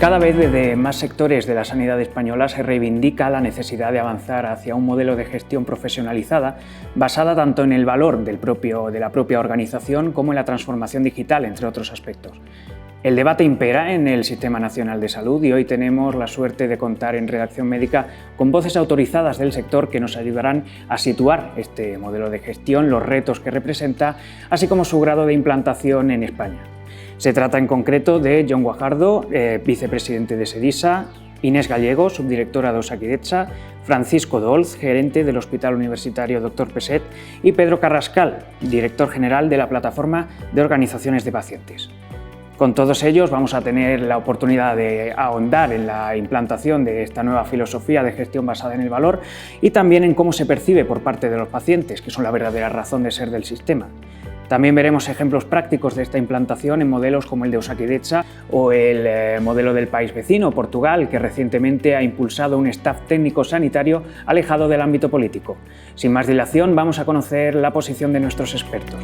Cada vez desde más sectores de la sanidad española se reivindica la necesidad de avanzar hacia un modelo de gestión profesionalizada basada tanto en el valor de la propia organización como en la transformación digital, entre otros aspectos. El debate impera en el Sistema Nacional de Salud y hoy tenemos la suerte de contar en Redacción Médica con voces autorizadas del sector que nos ayudarán a situar este modelo de gestión, los retos que representa, así como su grado de implantación en España. Se trata en concreto de Jon Guajardo, vicepresidente de SEDISA, Inés Gallego, subdirectora de Osakidetza, Francisco Dolz, gerente del Hospital Universitario Dr. Peset, y Pedro Carrascal, director general de la Plataforma de Organizaciones de Pacientes. Con todos ellos vamos a tener la oportunidad de ahondar en la implantación de esta nueva filosofía de gestión basada en el valor y también en cómo se percibe por parte de los pacientes, que son la verdadera razón de ser del sistema. También veremos ejemplos prácticos de esta implantación en modelos como el de Osakidetza o el modelo del país vecino, Portugal, que recientemente ha impulsado un staff técnico sanitario alejado del ámbito político. Sin más dilación, vamos a conocer la posición de nuestros expertos.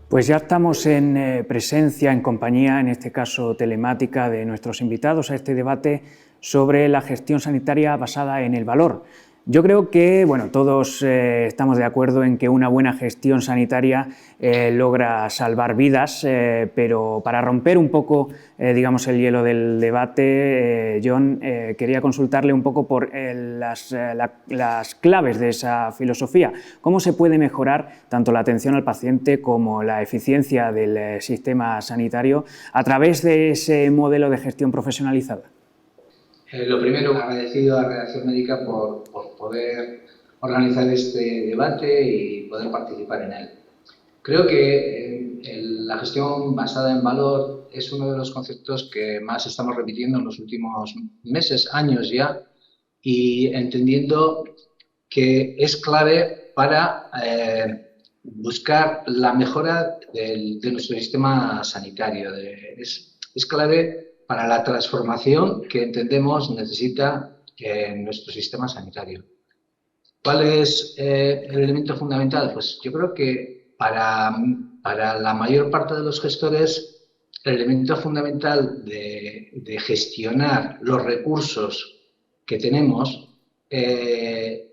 Pues ya estamos en presencia, en compañía, en este caso telemática, de nuestros invitados a este debate sobre la gestión sanitaria basada en el valor. Yo creo que todos estamos de acuerdo en que una buena gestión sanitaria logra salvar vidas, pero para romper un poco digamos, el hielo del debate, Jon, quería consultarle un poco por las claves de esa filosofía. ¿Cómo se puede mejorar tanto la atención al paciente como la eficiencia del sistema sanitario a través de ese modelo de gestión profesionalizada? Lo primero, agradecido a Redacción Médica por poder organizar este debate y poder participar en él. Creo que la gestión basada en valor es uno de los conceptos que más estamos repitiendo en los últimos meses, años ya, y entendiendo que es clave para buscar la mejora de nuestro sistema sanitario. Es clave para la transformación que entendemos necesita nuestro sistema sanitario. ¿Cuál es el elemento fundamental? Pues yo creo que para la mayor parte de los gestores el elemento fundamental de gestionar los recursos que tenemos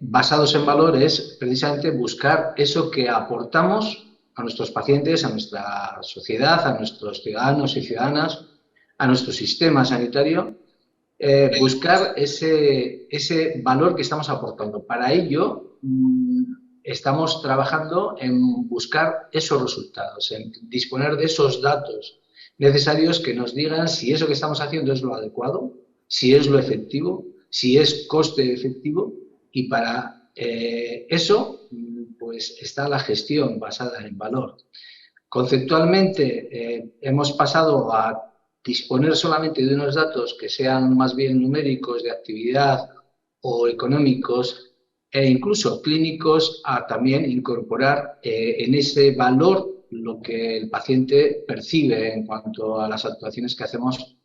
basados en valor es precisamente buscar eso que aportamos a nuestros pacientes, a nuestra sociedad, a nuestros ciudadanos y ciudadanas, a nuestro sistema sanitario, buscar ese valor que estamos aportando. Para ello, estamos trabajando en buscar esos resultados, en disponer de esos datos necesarios que nos digan si eso que estamos haciendo es lo adecuado, si es lo efectivo, si es coste efectivo, y para eso pues está la gestión basada en valor. Conceptualmente hemos pasado a disponer solamente de unos datos que sean más bien numéricos de actividad o económicos e incluso clínicos, a también incorporar en ese valor lo que el paciente percibe en cuanto a las actuaciones que hacemos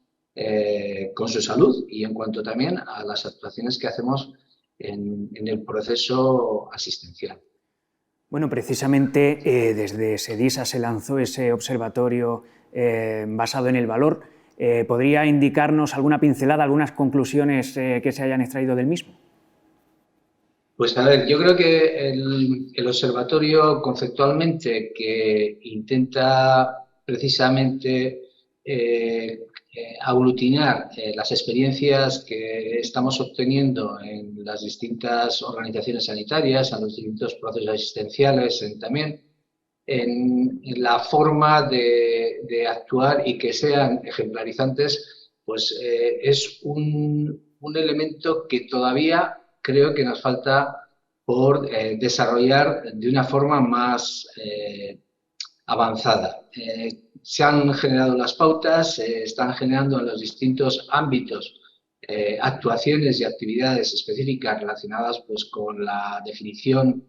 con su salud y en cuanto también a las actuaciones que hacemos en el proceso asistencial. Bueno, precisamente desde SEDISA se lanzó ese observatorio basado en el valor. ¿Podría indicarnos alguna pincelada, algunas conclusiones que se hayan extraído del mismo? Pues a ver, yo creo que el observatorio conceptualmente que intenta precisamente aglutinar las experiencias que estamos obteniendo en las distintas organizaciones sanitarias, en los distintos procesos asistenciales, también en la forma de actuar y que sean ejemplarizantes, pues es un elemento que todavía creo que nos falta por desarrollar de una forma más avanzada. Se han generado las pautas, se están generando en los distintos ámbitos actuaciones y actividades específicas relacionadas pues, con la definición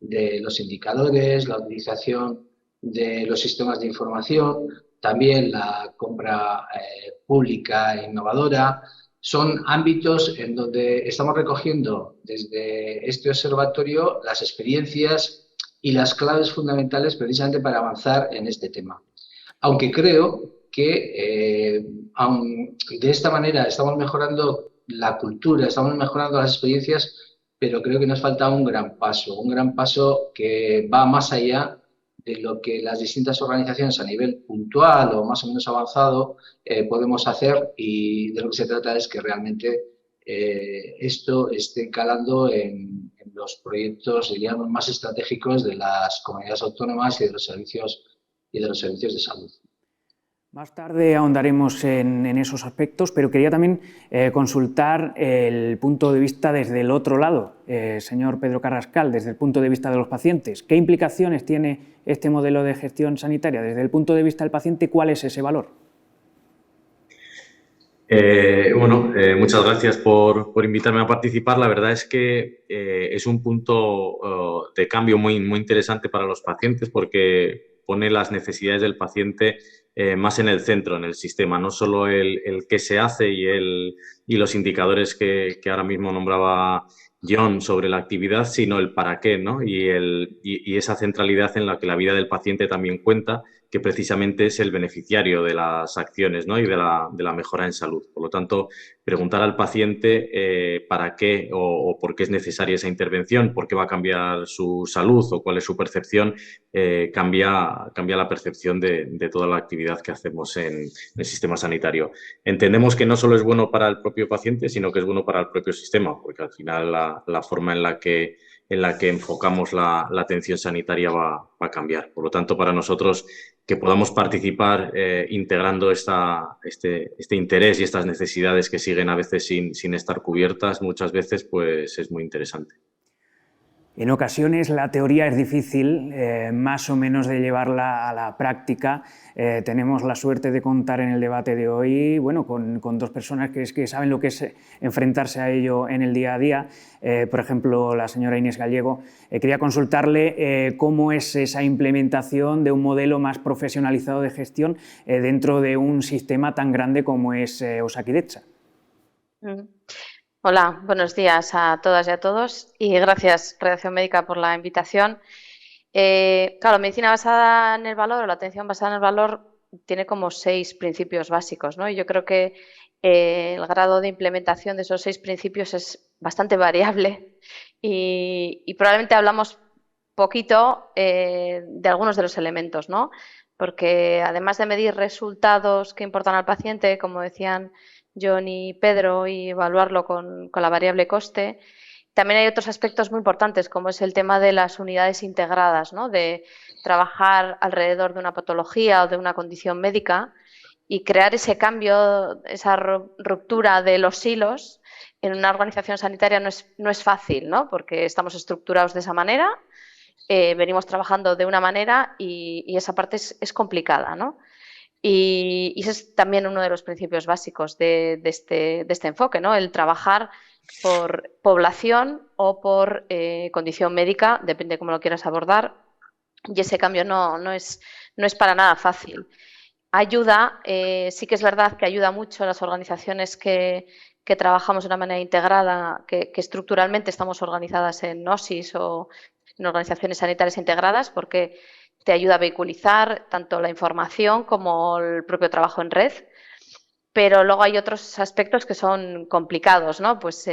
de los indicadores, la utilización de los sistemas de información, también la compra pública e innovadora, son ámbitos en donde estamos recogiendo desde este observatorio las experiencias y las claves fundamentales precisamente para avanzar en este tema. Aunque creo que de esta manera estamos mejorando la cultura, estamos mejorando las experiencias, pero creo que nos falta un gran paso que va más allá de lo que las distintas organizaciones a nivel puntual o más o menos avanzado podemos hacer, y de lo que se trata es que realmente esto esté calando en los proyectos, diríamos, más estratégicos de las comunidades autónomas y de los servicios de salud. Más tarde ahondaremos en esos aspectos, pero quería también consultar el punto de vista desde el otro lado, señor Pedro Carrascal, desde el punto de vista de los pacientes. ¿Qué implicaciones tiene este modelo de gestión sanitaria? Desde el punto de vista del paciente, ¿cuál es ese valor? Muchas gracias por invitarme a participar. La verdad es que es un punto de cambio muy interesante para los pacientes, porque pone las necesidades del paciente más en el centro, en el sistema, no solo el qué se hace y los indicadores que ahora mismo nombraba John sobre la actividad, sino el para qué, ¿no? Y esa centralidad en la que la vida del paciente también cuenta, que precisamente es el beneficiario de las acciones, ¿no? Y de la mejora en salud. Por lo tanto, preguntar al paciente para qué o por qué es necesaria esa intervención, por qué va a cambiar su salud o cuál es su percepción, cambia la percepción de toda la actividad que hacemos en el sistema sanitario. Entendemos que no solo es bueno para el propio paciente, sino que es bueno para el propio sistema, porque al final la forma en la que enfocamos la atención sanitaria va a cambiar. Por lo tanto, para nosotros, que podamos participar integrando este interés y estas necesidades que siguen a veces sin estar cubiertas, muchas veces, pues es muy interesante. En ocasiones la teoría es difícil, más o menos, de llevarla a la práctica. Tenemos la suerte de contar en el debate de hoy, bueno, con dos personas que saben lo que es enfrentarse a ello en el día a día. Por ejemplo, la señora Inés Gallego. Quería consultarle cómo es esa implementación de un modelo más profesionalizado de gestión dentro de un sistema tan grande como es Osakidetza. Hola, buenos días a todas y a todos, y gracias, Redacción Médica, por la invitación. Claro, medicina basada en el valor, o la atención basada en el valor, tiene como 6 principios básicos, ¿no? Y yo creo que el grado de implementación de esos 6 principios es bastante variable y probablemente hablamos poquito de algunos de los elementos, ¿no? Porque además de medir resultados que importan al paciente, como decían John y Pedro, y evaluarlo con la variable coste, también hay otros aspectos muy importantes, como es el tema de las unidades integradas, ¿no? De trabajar alrededor de una patología o de una condición médica y crear ese cambio, esa ruptura de los hilos en una organización sanitaria no es fácil, ¿no? Porque estamos estructurados de esa manera, venimos trabajando de una manera y esa parte es complicada, ¿no? Y ese es también uno de los principios básicos de este enfoque, ¿no? El trabajar por población o por condición médica, depende de cómo lo quieras abordar, y ese cambio no es para nada fácil. Ayuda, sí que es verdad que ayuda mucho a las organizaciones que trabajamos de una manera integrada, que estructuralmente estamos organizadas en OSIS o en organizaciones sanitarias integradas, porque te ayuda a vehiculizar tanto la información como el propio trabajo en red. Pero luego hay otros aspectos que son complicados, ¿no? Pues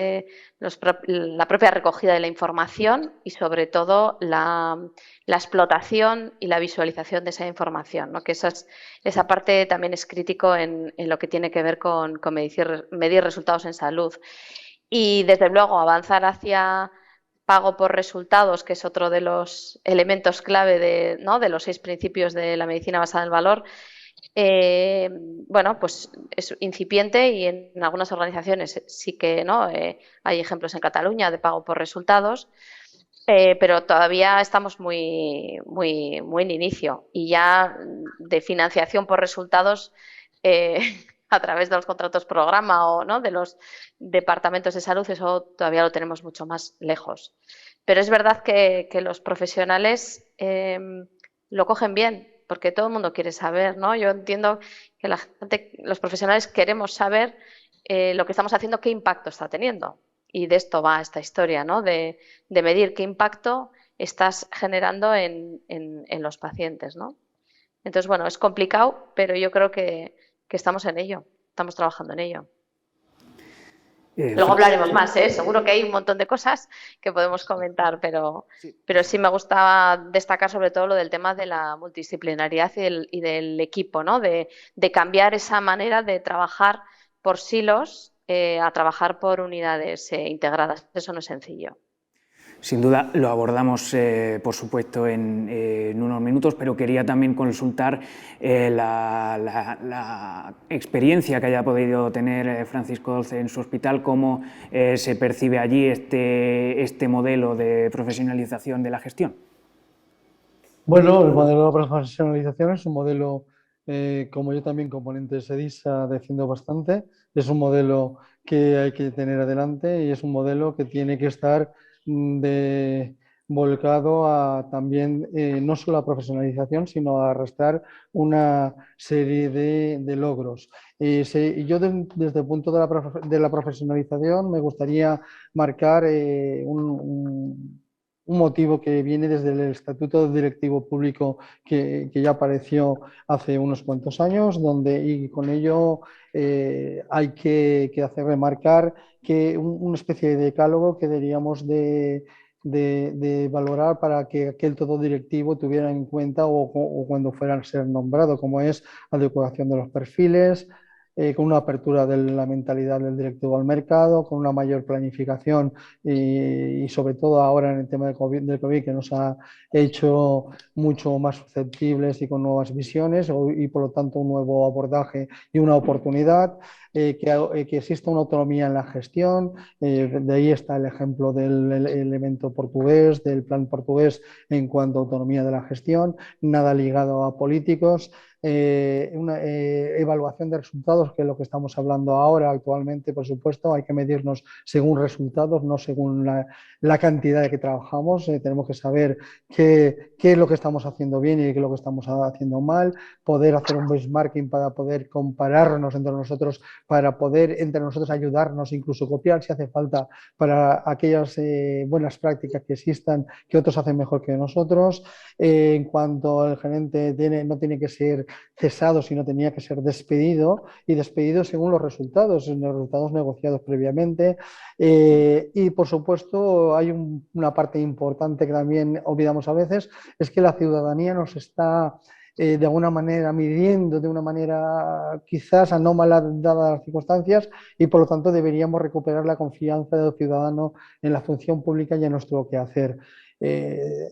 la propia recogida de la información y, sobre todo, la explotación y la visualización de esa información, ¿no? Que esa parte también es crítico en lo que tiene que ver con medir resultados en salud. Y, desde luego, avanzar hacia pago por resultados, que es otro de los elementos clave de los 6 principios de la medicina basada en el valor. Bueno, pues es incipiente y en algunas organizaciones sí que no. Hay ejemplos en Cataluña de pago por resultados, pero todavía estamos muy en inicio, y ya de financiación por resultados a través de los contratos programa o, ¿no?, de los departamentos de salud, eso todavía lo tenemos mucho más lejos. Pero es verdad que los profesionales lo cogen bien, porque todo el mundo quiere saber, ¿no? Yo entiendo que los profesionales queremos saber lo que estamos haciendo, qué impacto está teniendo. Y de esto va esta historia, ¿no? De medir qué impacto estás generando en los pacientes, ¿no? Entonces, bueno, es complicado, pero yo creo que estamos en ello, estamos trabajando en ello. Luego hablaremos más, ¿eh? Seguro que hay un montón de cosas que podemos comentar, pero sí me gustaba destacar sobre todo lo del tema de la multidisciplinariedad y del equipo, ¿no? De cambiar esa manera de trabajar por silos a trabajar por unidades integradas. Eso no es sencillo. Sin duda lo abordamos, por supuesto, en unos minutos, pero quería también consultar la experiencia que haya podido tener Francisco Dolce en su hospital, cómo se percibe allí este modelo de profesionalización de la gestión. Bueno, el modelo de profesionalización es un modelo, como yo también componente de SEDISA defiendo bastante, es un modelo que hay que tener adelante y es un modelo que tiene que estar volcado a también no solo a profesionalización, sino a arrastrar una serie de logros. Y yo desde el punto de la profesionalización me gustaría marcar un motivo que viene desde el Estatuto Directivo Público que ya apareció hace unos cuantos años, y con ello hay que hacer remarcar que una especie de decálogo que deberíamos de valorar para que aquel todo directivo tuviera en cuenta o cuando fuera a ser nombrado, como es adecuación de los perfiles, con una apertura de la mentalidad del directivo al mercado, con una mayor planificación y sobre todo ahora en el tema del COVID que nos ha hecho mucho más susceptibles y con nuevas visiones y por lo tanto un nuevo abordaje y una oportunidad. Que exista una autonomía en la gestión, de ahí está el ejemplo del elemento portugués, del plan portugués en cuanto a autonomía de la gestión, nada ligado a políticos. Una evaluación de resultados, que es lo que estamos hablando ahora actualmente, por supuesto, hay que medirnos según resultados, no según la cantidad de que trabajamos. Tenemos que saber qué es lo que estamos haciendo bien y qué es lo que estamos haciendo mal, poder hacer un benchmarking para poder compararnos entre nosotros, para poder entre nosotros ayudarnos, incluso copiar si hace falta para aquellas buenas prácticas que existan, que otros hacen mejor que nosotros. En cuanto al gerente no tiene que ser cesado, sino tenía que ser despedido, y despedido según los resultados negociados previamente. Y por supuesto hay una parte importante que también olvidamos a veces, es que la ciudadanía nos está de alguna manera midiendo de una manera quizás anómala dadas las circunstancias, y por lo tanto deberíamos recuperar la confianza del ciudadano en la función pública y en nuestro quehacer.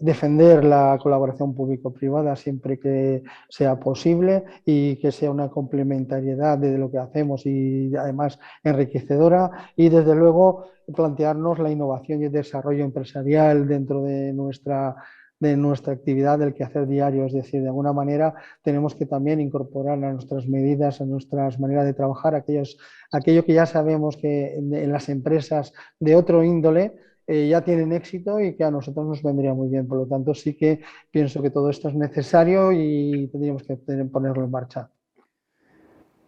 Defender la colaboración público-privada siempre que sea posible y que sea una complementariedad de lo que hacemos y además enriquecedora, y desde luego plantearnos la innovación y el desarrollo empresarial dentro de nuestra actividad del quehacer diario. Es decir, de alguna manera tenemos que también incorporar a nuestras medidas, a nuestras maneras de trabajar, aquello que ya sabemos que en las empresas de otro índole ya tienen éxito y que a nosotros nos vendría muy bien. Por lo tanto, sí que pienso que todo esto es necesario y tendríamos que ponerlo en marcha.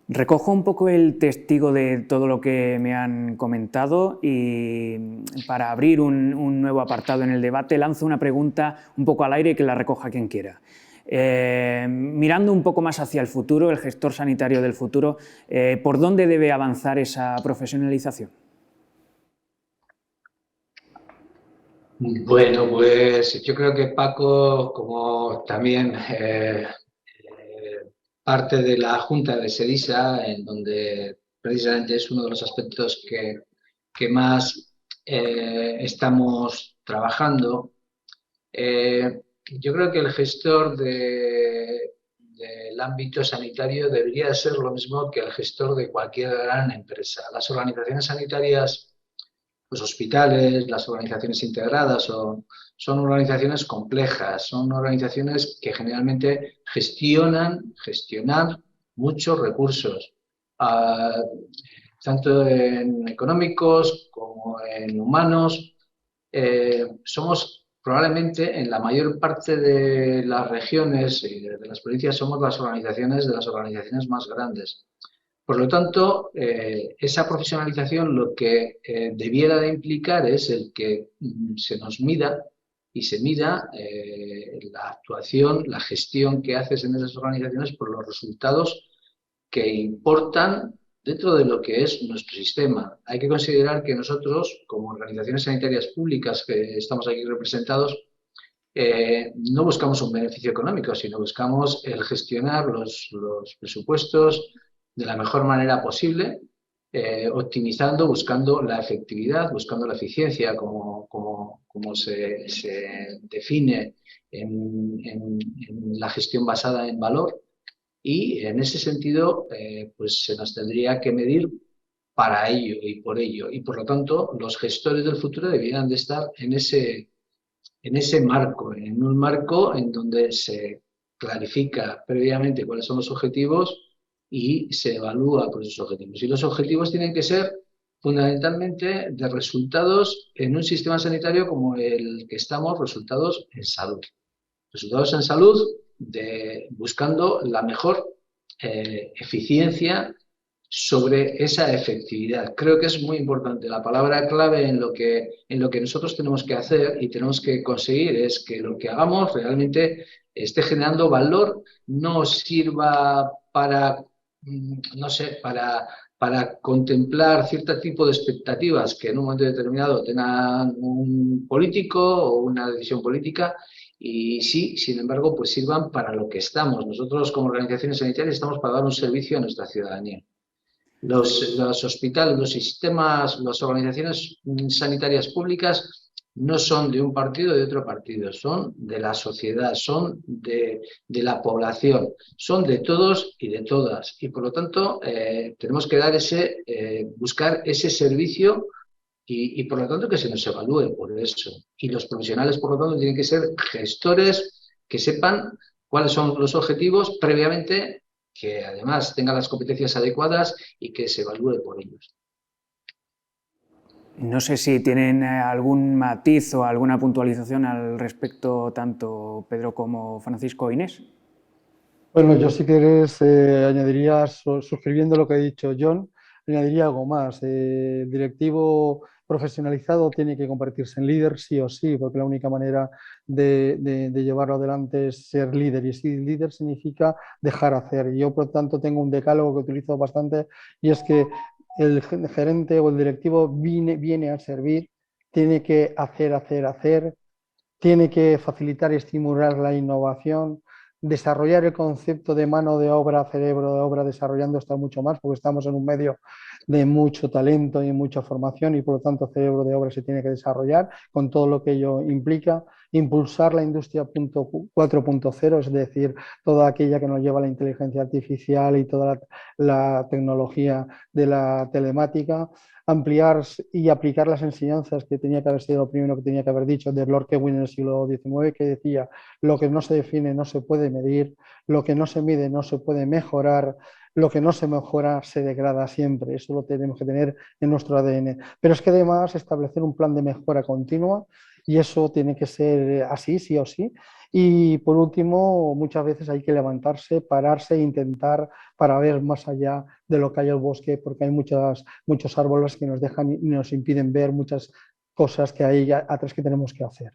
Recojo un poco el testigo de todo lo que me han comentado y para abrir un nuevo apartado en el debate lanzo una pregunta un poco al aire y que la recoja quien quiera. Mirando un poco más hacia el futuro, el gestor sanitario del futuro, ¿por dónde debe avanzar esa profesionalización? Bueno, pues yo creo que Paco, como también parte de la Junta de SEDISA, en donde precisamente es uno de los aspectos que más estamos trabajando, yo creo que el gestor del ámbito sanitario debería ser lo mismo que el gestor de cualquier gran empresa. Las organizaciones sanitarias, los hospitales, las organizaciones integradas son organizaciones complejas, son organizaciones que generalmente gestionan muchos recursos, tanto en económicos como en humanos. Somos probablemente en la mayor parte de las regiones y de las provincias somos las organizaciones más grandes. Por lo tanto, esa profesionalización lo que debiera de implicar es el que se nos mida y se mida la actuación, la gestión que haces en esas organizaciones por los resultados que importan dentro de lo que es nuestro sistema. Hay que considerar que nosotros, como organizaciones sanitarias públicas que estamos aquí representados, no buscamos un beneficio económico, sino buscamos el gestionar los presupuestos de la mejor manera posible, optimizando, buscando la efectividad, buscando la eficiencia, como se define en la gestión basada en valor. Y en ese sentido, pues se nos tendría que medir para ello y por ello. Y por lo tanto, los gestores del futuro debieran de estar en ese marco, en un marco en donde se clarifica previamente cuáles son los objetivos y se evalúa por esos objetivos. Y los objetivos tienen que ser fundamentalmente de resultados en un sistema sanitario como el que estamos, resultados en salud. Resultados en salud buscando la mejor eficiencia sobre esa efectividad. Creo que es muy importante. La palabra clave en lo que nosotros tenemos que hacer y tenemos que conseguir es que lo que hagamos realmente esté generando valor, no sirva para, no sé, para contemplar cierto tipo de expectativas que en un momento determinado tengan un político o una decisión política, y sí, sin embargo, pues sirvan para lo que estamos. Nosotros como organizaciones sanitarias estamos para dar un servicio a nuestra ciudadanía. Los hospitales, los sistemas, las organizaciones sanitarias públicas no son de un partido o de otro partido, son de la sociedad, son de la población, son de todos y de todas. Y por lo tanto, tenemos que dar buscar ese servicio y por lo tanto que se nos evalúe por eso. Y los profesionales, por lo tanto, tienen que ser gestores que sepan cuáles son los objetivos previamente, que además tengan las competencias adecuadas y que se evalúe por ellos. No sé si tienen algún matiz o alguna puntualización al respecto tanto Pedro como Francisco o Inés. Bueno, yo si quieres añadiría, suscribiendo lo que ha dicho John, añadiría algo más. El directivo profesionalizado tiene que convertirse en líder sí o sí, porque la única manera de llevarlo adelante es ser líder, y si líder significa dejar hacer. Yo, por lo tanto, tengo un decálogo que utilizo bastante, y es que el gerente o el directivo viene a servir, tiene que hacer, tiene que facilitar y estimular la innovación, desarrollar el concepto de mano de obra, cerebro de obra, desarrollando esto mucho más, porque estamos en un medio de mucho talento y mucha formación, y por lo tanto el cerebro de obra se tiene que desarrollar con todo lo que ello implica. Impulsar la industria 4.0, es decir, toda aquella que nos lleva a la inteligencia artificial y toda la tecnología de la telemática. Ampliar y aplicar las enseñanzas, que tenía que haber sido lo primero que tenía que haber dicho, de Lord Kelvin en el siglo XIX, que decía: lo que no se define no se puede medir, lo que no se mide no se puede mejorar, lo que no se mejora se degrada siempre. Eso lo tenemos que tener en nuestro ADN. Pero es que además establecer un plan de mejora continua, y eso tiene que ser así, sí o sí. Y por último, muchas veces hay que levantarse, pararse e intentar para ver más allá de lo que hay en el bosque, porque hay muchos árboles que nos dejan y nos impiden ver muchas cosas que hay atrás que tenemos que hacer.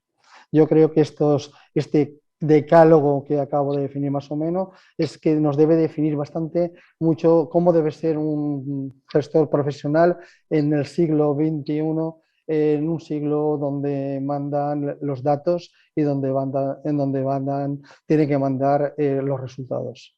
Yo creo que este decálogo que acabo de definir más o menos es que nos debe definir bastante mucho cómo debe ser un gestor profesional en el siglo XXI, en un siglo donde mandan los datos y tienen que mandar los resultados.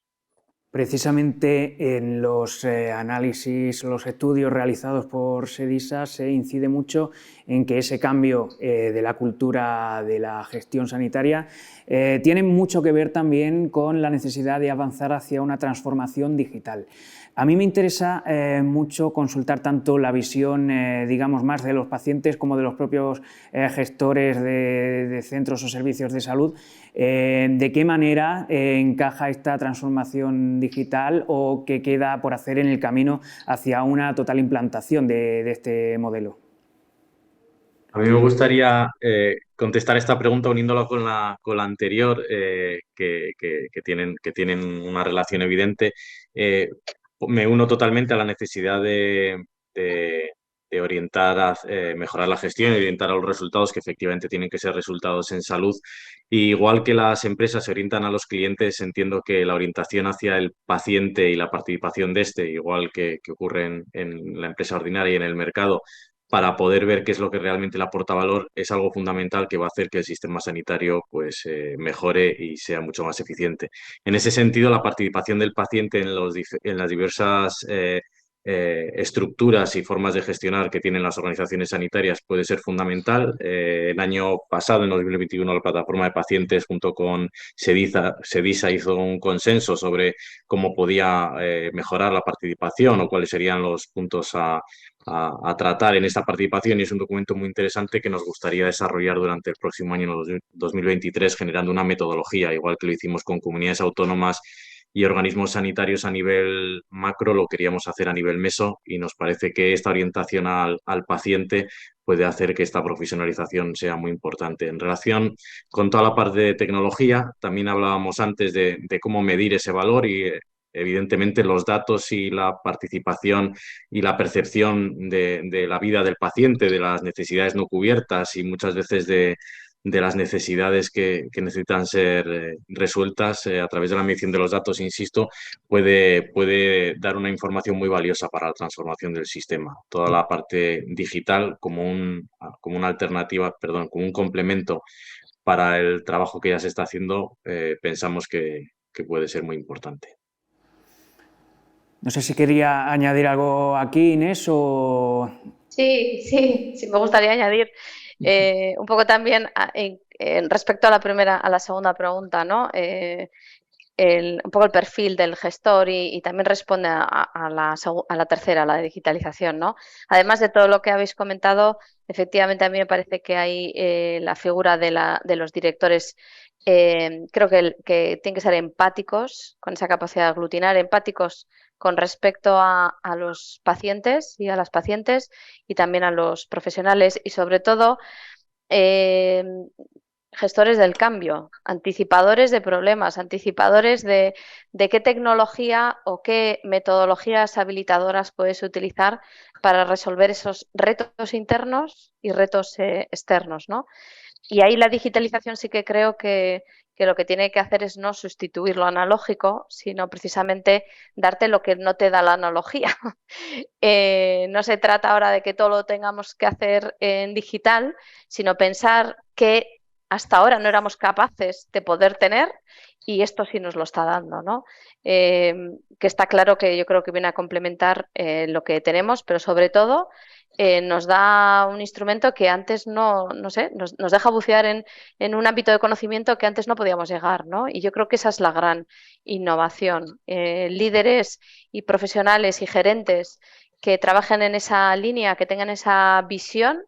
Precisamente en los análisis, los estudios realizados por SEDISA se incide mucho en que ese cambio de la cultura de la gestión sanitaria tiene mucho que ver también con la necesidad de avanzar hacia una transformación digital. A mí me interesa mucho consultar tanto la visión, digamos, más de los pacientes como de los propios gestores de centros o servicios de salud. ¿De qué manera encaja esta transformación digital o qué queda por hacer en el camino hacia una total implantación de este modelo? A mí me gustaría contestar esta pregunta uniéndola con la anterior, que tienen una relación evidente. me uno totalmente a la necesidad de orientar a mejorar la gestión y orientar a los resultados que efectivamente tienen que ser resultados en salud. Y igual que las empresas se orientan a los clientes, entiendo que la orientación hacia el paciente y la participación de este, igual que ocurre en la empresa ordinaria y en el mercado, para poder ver qué es lo que realmente le aporta valor, es algo fundamental que va a hacer que el sistema sanitario pues, mejore y sea mucho más eficiente. En ese sentido, la participación del paciente en las diversas estructuras y formas de gestionar que tienen las organizaciones sanitarias puede ser fundamental. El año pasado, en 2021, la plataforma de pacientes junto con SEDISA hizo un consenso sobre cómo podía mejorar la participación o cuáles serían los puntos a tratar en esta participación, y es un documento muy interesante que nos gustaría desarrollar durante el próximo año, 2023, generando una metodología, igual que lo hicimos con comunidades autónomas y organismos sanitarios a nivel macro, lo queríamos hacer a nivel meso, y nos parece que esta orientación al paciente puede hacer que esta profesionalización sea muy importante. En relación con toda la parte de tecnología, también hablábamos antes de cómo medir ese valor y evidentemente los datos y la participación y la percepción de la vida del paciente, de las necesidades no cubiertas y muchas veces de las necesidades que necesitan ser resueltas a través de la medición de los datos, insisto, puede dar una información muy valiosa para la transformación del sistema. Toda la parte digital como una alternativa, perdón, como un complemento para el trabajo que ya se está haciendo, pensamos que puede ser muy importante. No sé si quería añadir algo aquí, Inés, o... Sí, me gustaría añadir un poco también respecto a la segunda pregunta, ¿no? Un poco el perfil del gestor y también responde a la tercera, a la de digitalización, ¿no? Además de todo lo que habéis comentado, efectivamente a mí me parece que hay la figura de los directores, creo que tienen que ser empáticos, con esa capacidad de aglutinar, empáticos con respecto a los pacientes y a las pacientes y también a los profesionales y sobre todo eh, gestores del cambio, anticipadores de problemas, anticipadores de qué tecnología o qué metodologías habilitadoras puedes utilizar para resolver esos retos internos y retos externos, ¿no? Y ahí la digitalización sí que creo que lo que tiene que hacer es no sustituir lo analógico, sino precisamente darte lo que no te da la analogía. No se trata ahora de que todo lo tengamos que hacer en digital, sino pensar que hasta ahora no éramos capaces de poder tener y esto sí nos lo está dando, ¿no? Que está claro que yo creo que viene a complementar lo que tenemos, pero sobre todo nos da un instrumento que antes no sé, nos deja bucear en un ámbito de conocimiento que antes no podíamos llegar, ¿no? Y yo creo que esa es la gran innovación. Líderes y profesionales y gerentes que trabajen en esa línea, que tengan esa visión,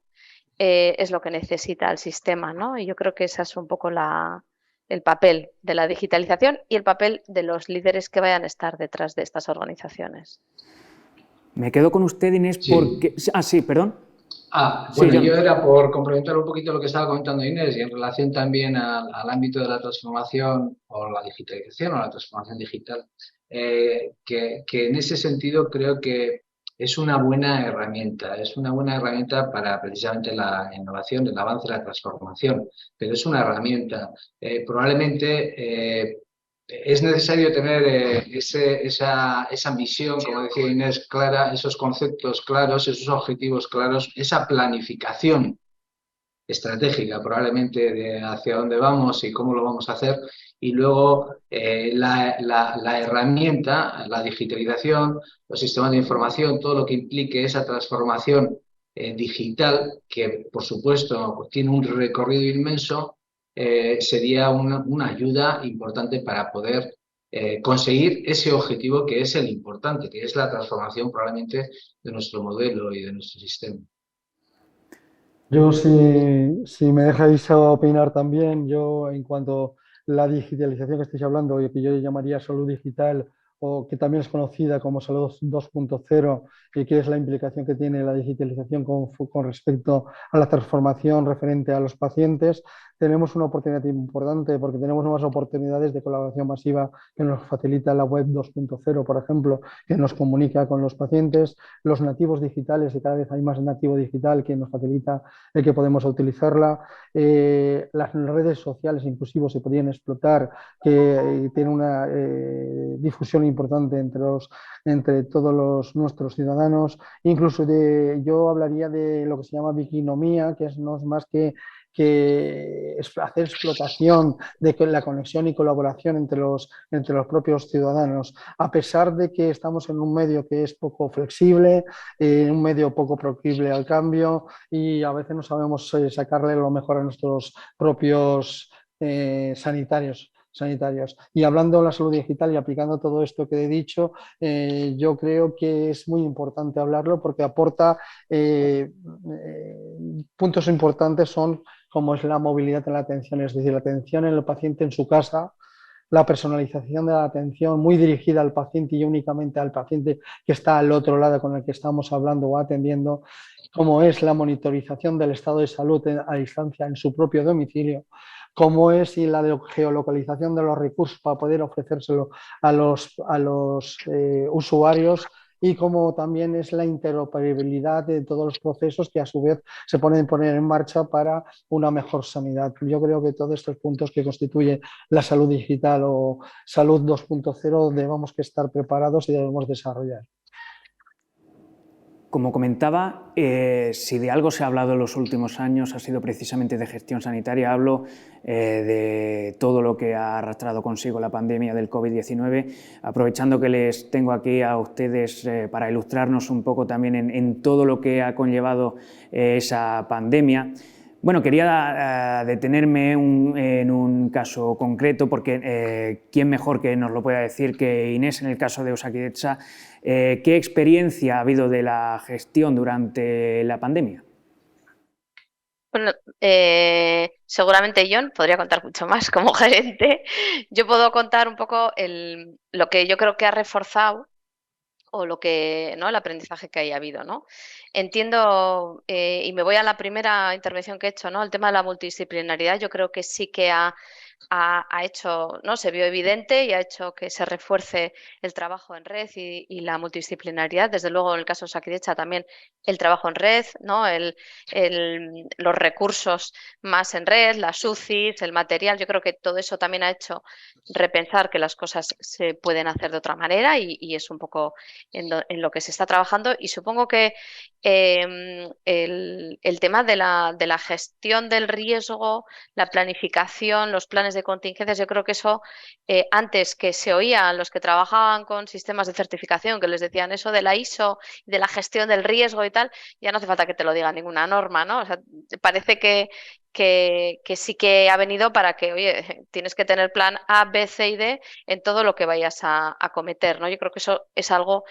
es lo que necesita el sistema, ¿no? Y yo creo que ese es un poco el papel de la digitalización y el papel de los líderes que vayan a estar detrás de estas organizaciones. Me quedo con usted, Inés, Sí. porque... Ah, sí, perdón. Bueno, Sí, yo era por complementar un poquito lo que estaba comentando Inés y en relación también al ámbito de la transformación o la digitalización o la transformación digital, que en ese sentido creo que es una buena herramienta para precisamente la innovación, el avance, la transformación, pero es una herramienta. Probablemente es necesario tener esa visión, como decía Inés, clara, esos conceptos claros, esos objetivos claros, esa planificación estratégica probablemente de hacia dónde vamos y cómo lo vamos a hacer. Y luego la herramienta, la digitalización, los sistemas de información, todo lo que implique esa transformación digital, que por supuesto tiene un recorrido inmenso, sería una ayuda importante para poder conseguir ese objetivo que es el importante, que es la transformación probablemente de nuestro modelo y de nuestro sistema. Yo, si me dejáis opinar también, yo en cuanto a la digitalización que estáis hablando, y que yo llamaría salud digital, o que también es conocida como salud 2.0, y que es la implicación que tiene la digitalización con respecto a la transformación referente a los pacientes, tenemos una oportunidad importante porque tenemos nuevas oportunidades de colaboración masiva que nos facilita la web 2.0, por ejemplo, que nos comunica con los pacientes, los nativos digitales, y cada vez hay más nativo digital que nos facilita el que podemos utilizarla, las redes sociales inclusive se podrían explotar, que tienen una difusión importante entre todos nuestros ciudadanos. Incluso yo hablaría de lo que se llama wikinomía, que no es más que hacer explotación de la conexión y colaboración entre los propios ciudadanos, a pesar de que estamos en un medio que es poco flexible, un medio poco proclive al cambio, y a veces no sabemos sacarle lo mejor a nuestros propios sanitarios. Y hablando de la salud digital y aplicando todo esto que he dicho, yo creo que es muy importante hablarlo porque aporta puntos importantes son como es la movilidad en la atención, es decir, la atención en el paciente en su casa, la personalización de la atención muy dirigida al paciente y únicamente al paciente que está al otro lado con el que estamos hablando o atendiendo, como es la monitorización del estado de salud a distancia en su propio domicilio, como es y la geolocalización de los recursos para poder ofrecérselo a los usuarios, y como también es la interoperabilidad de todos los procesos que a su vez se pueden poner en marcha para una mejor sanidad. Yo creo que todos estos puntos que constituye la salud digital o salud 2.0 debemos que estar preparados y debemos desarrollar. Como comentaba, si de algo se ha hablado en los últimos años ha sido precisamente de gestión sanitaria. Hablo de todo lo que ha arrastrado consigo la pandemia del COVID-19, aprovechando que les tengo aquí a ustedes para ilustrarnos un poco también en todo lo que ha conllevado esa pandemia. Bueno, quería detenerme en un caso concreto porque quién mejor que nos lo pueda decir que Inés en el caso de Osakidetza. ¿Qué experiencia ha habido de la gestión durante la pandemia? Bueno, seguramente John podría contar mucho más como gerente. Yo puedo contar un poco lo que yo creo que ha reforzado o lo que, ¿no? El aprendizaje que haya habido, ¿no? Entiendo, y me voy a la primera intervención que he hecho, ¿no? El tema de la multidisciplinaridad, yo creo que sí que ha hecho, ¿no? Se vio evidente y ha hecho que se refuerce el trabajo en red y la multidisciplinaridad. Desde luego, en el caso de Osakidetza también el trabajo en red, ¿no? Los recursos más en red, las UCIs, el material. Yo creo que todo eso también ha hecho repensar que las cosas se pueden hacer de otra manera y es un poco en lo que se está trabajando. Y supongo que el tema de la gestión del riesgo, la planificación, los planes de contingencias, yo creo que eso antes que se oían los que trabajaban con sistemas de certificación, que les decían eso de la ISO, de la gestión del riesgo y tal, ya no hace falta que te lo diga ninguna norma, ¿no? O sea, parece que sí que ha venido para que, oye, tienes que tener plan A, B, C y D en todo lo que vayas a cometer, ¿no? Yo creo que eso es algo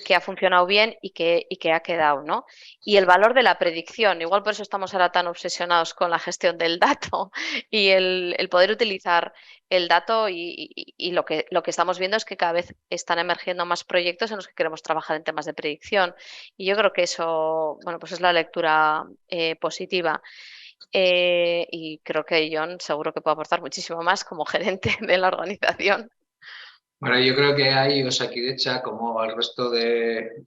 que ha funcionado bien y que ha quedado, ¿no? Y el valor de la predicción, igual por eso estamos ahora tan obsesionados con la gestión del dato y el poder utilizar el dato y lo que estamos viendo es que cada vez están emergiendo más proyectos en los que queremos trabajar en temas de predicción y yo creo que eso, bueno, pues es la lectura positiva. Y creo que John seguro que puede aportar muchísimo más como gerente de la organización. Bueno, yo creo que hay Osakidetza, como el resto de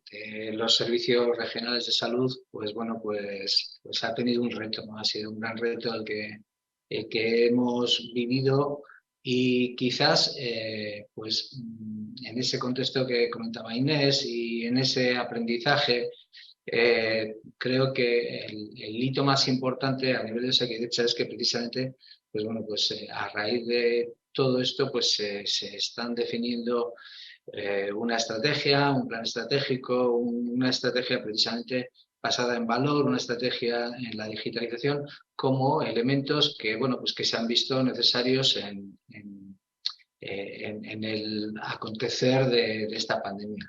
los servicios regionales de salud, pues bueno, pues ha tenido un reto, ¿no? Ha sido un gran reto el que hemos vivido y quizás, pues en ese contexto que comentaba Inés y en ese aprendizaje, creo que el hito más importante a nivel de Osakidetza es que precisamente, pues bueno, pues a raíz de todo esto, pues se están definiendo una estrategia, un plan estratégico, una estrategia precisamente basada en valor, una estrategia en la digitalización, como elementos que, bueno, pues que se han visto necesarios en el acontecer de esta pandemia.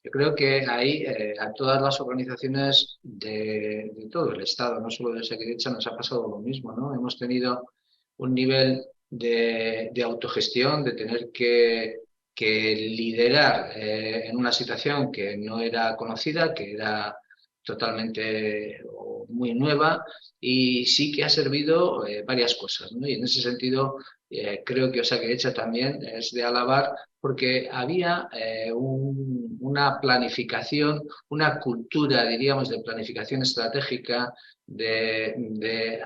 Yo creo que ahí a todas las organizaciones de todo el Estado, no solo de Osakidetza, nos ha pasado lo mismo, ¿no? Hemos tenido un nivel de autogestión, de tener que liderar en una situación que no era conocida, que era totalmente o muy nueva y sí que ha servido varias cosas, ¿no? Y en ese sentido creo que Osakidetza también es de alabar porque había una planificación, una cultura, diríamos, de planificación estratégica, de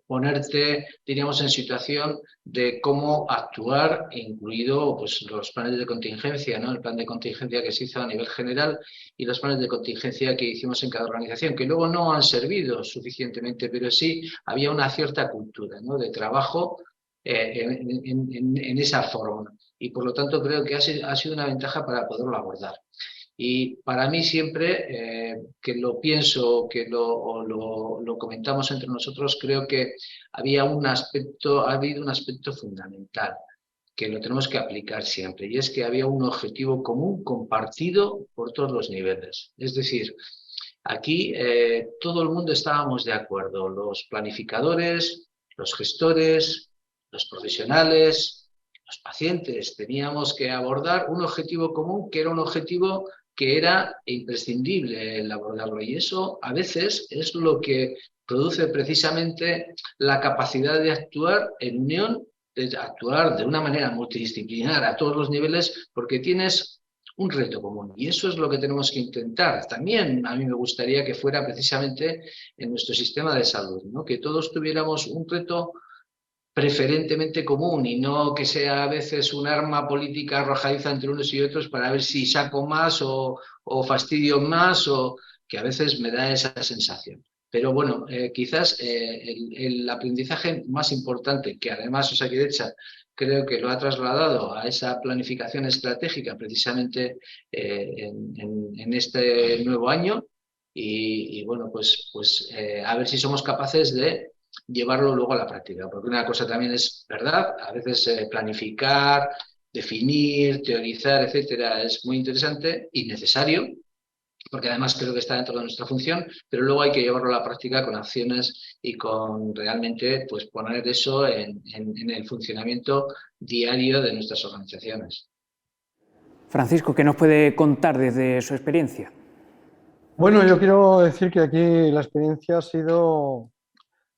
ponerte, diríamos, en situación de cómo actuar, incluido pues, los planes de contingencia, ¿no? El plan de contingencia que se hizo a nivel general y los planes de contingencia que hicimos en cada organización, que luego no han servido suficientemente, pero sí había una cierta cultura, ¿no? De trabajo en esa forma. Y por lo tanto creo que ha sido una ventaja para poderlo abordar. Y para mí siempre, que lo pienso, que lo comentamos entre nosotros, creo que ha habido un aspecto fundamental que lo tenemos que aplicar siempre, y es que había un objetivo común compartido por todos los niveles. Es decir, aquí todo el mundo estábamos de acuerdo, los planificadores, los gestores, los profesionales, los pacientes. Teníamos que abordar un objetivo común que era un objetivo que era imprescindible el abordarlo, y eso a veces es lo que produce precisamente la capacidad de actuar en unión, de actuar de una manera multidisciplinar a todos los niveles, porque tienes un reto común, y eso es lo que tenemos que intentar. También a mí me gustaría que fuera precisamente en nuestro sistema de salud, ¿no? Que todos tuviéramos un reto preferentemente común y no que sea a veces un arma política arrojadiza entre unos y otros para ver si saco más o fastidio más, o que a veces me da esa sensación. Pero bueno, quizás el aprendizaje más importante, que además Osakidetza creo que lo ha trasladado a esa planificación estratégica precisamente en este nuevo año, y bueno, pues a ver si somos capaces de llevarlo luego a la práctica, porque una cosa también es verdad, a veces planificar, definir, teorizar, etcétera, es muy interesante y necesario, porque además creo que está dentro de nuestra función, pero luego hay que llevarlo a la práctica con acciones y con realmente pues poner eso en el funcionamiento diario de nuestras organizaciones. Francisco, ¿qué nos puede contar desde su experiencia? Bueno, yo quiero decir que aquí la experiencia ha sido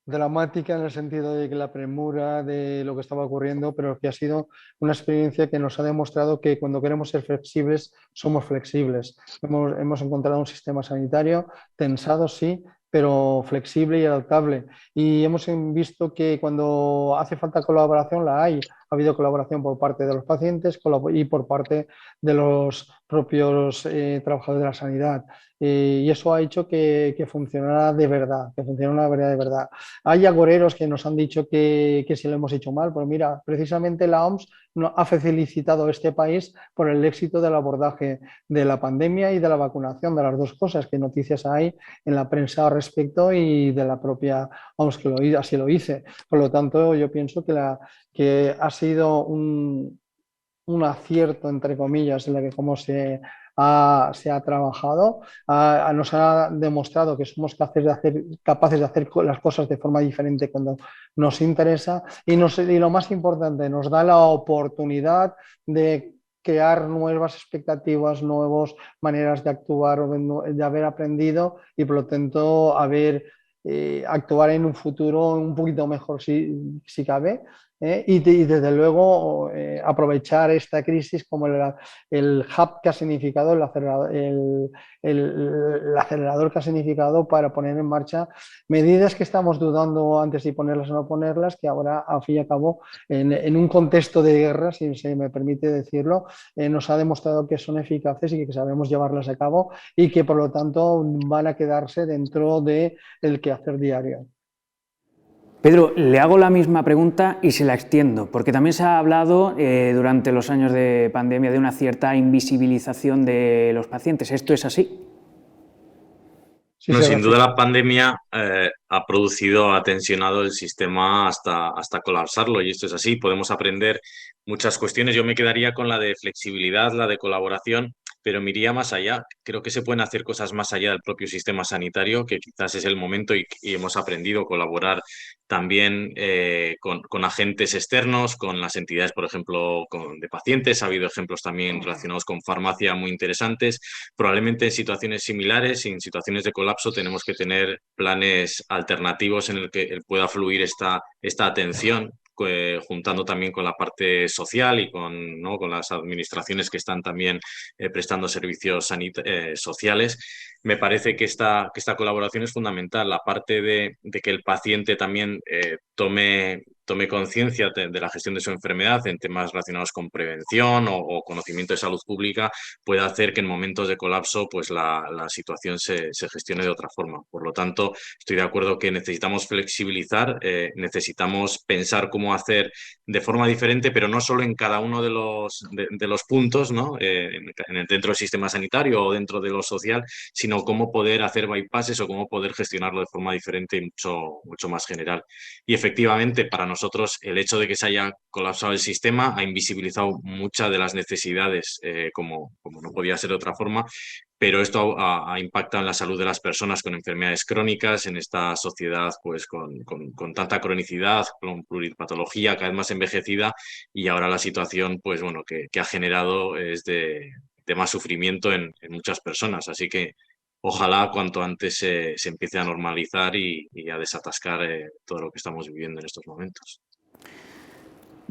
dramática en el sentido de que la premura de lo que estaba ocurriendo, pero que ha sido una experiencia que nos ha demostrado que cuando queremos ser flexibles, somos flexibles. Hemos encontrado un sistema sanitario tensado, sí, pero flexible y adaptable. Y hemos visto que cuando hace falta colaboración, la hay. Ha habido colaboración por parte de los pacientes y por parte de los propios trabajadores de la sanidad. Y eso ha hecho que funcionara de verdad, que funcionara de verdad. Hay agoreros que nos han dicho que si lo hemos hecho mal, pero mira, precisamente la OMS ha felicitado a este país por el éxito del abordaje de la pandemia y de la vacunación, de las dos cosas. ¿Qué noticias hay en la prensa al respecto? Y de la propia OMS que así lo hice. Por lo tanto, yo pienso que ha sido un acierto, entre comillas, en la que cómo se ha trabajado, nos ha demostrado que somos capaces de hacer las cosas de forma diferente cuando nos interesa, y lo más importante, nos da la oportunidad de crear nuevas expectativas, nuevas maneras de actuar, de haber aprendido y por lo tanto actuar en un futuro un poquito mejor si cabe. Y desde luego aprovechar esta crisis como el hub que ha significado, el acelerador que ha significado para poner en marcha medidas que estamos dudando antes de ponerlas o no ponerlas, que ahora, al fin y al cabo, en un contexto de guerra, si se me permite decirlo, nos ha demostrado que son eficaces y que sabemos llevarlas a cabo y que por lo tanto van a quedarse dentro del quehacer diario. Pedro, le hago la misma pregunta y se la extiendo, porque también se ha hablado durante los años de pandemia de una cierta invisibilización de los pacientes. ¿Esto es así? Sí, no, sin duda la pandemia ha tensionado el sistema hasta colapsarlo, y esto es así. Podemos aprender muchas cuestiones. Yo me quedaría con la de flexibilidad, la de colaboración, pero me iría más allá. Creo que se pueden hacer cosas más allá del propio sistema sanitario, que quizás es el momento y hemos aprendido a colaborar también con agentes externos, con las entidades, por ejemplo, de pacientes. Ha habido ejemplos también relacionados con farmacia muy interesantes. Probablemente en situaciones similares, en situaciones de colapso, tenemos que tener planes alternativos en el que pueda fluir esta atención, juntando también con la parte social y con, ¿no?, con las administraciones que están también prestando servicios sociales. Me parece que esta colaboración es fundamental, la parte de que el paciente también tome conciencia de la gestión de su enfermedad en temas relacionados con prevención o conocimiento de salud pública, puede hacer que en momentos de colapso pues la situación se gestione de otra forma. Por lo tanto, estoy de acuerdo que necesitamos flexibilizar, necesitamos pensar cómo hacer de forma diferente, pero no solo en cada uno de los puntos, ¿no? Dentro del sistema sanitario o dentro de lo social, sino cómo poder hacer bypasses o cómo poder gestionarlo de forma diferente y mucho más general. Y efectivamente, para nosotros, el hecho de que se haya colapsado el sistema ha invisibilizado muchas de las necesidades, como no podía ser de otra forma, pero esto ha impactado en la salud de las personas con enfermedades crónicas, en esta sociedad pues con tanta cronicidad, con pluripatología cada vez más envejecida, y ahora la situación pues bueno que ha generado es de más sufrimiento en muchas personas. Así que ojalá cuanto antes se empiece a normalizar y a desatascar todo lo que estamos viviendo en estos momentos.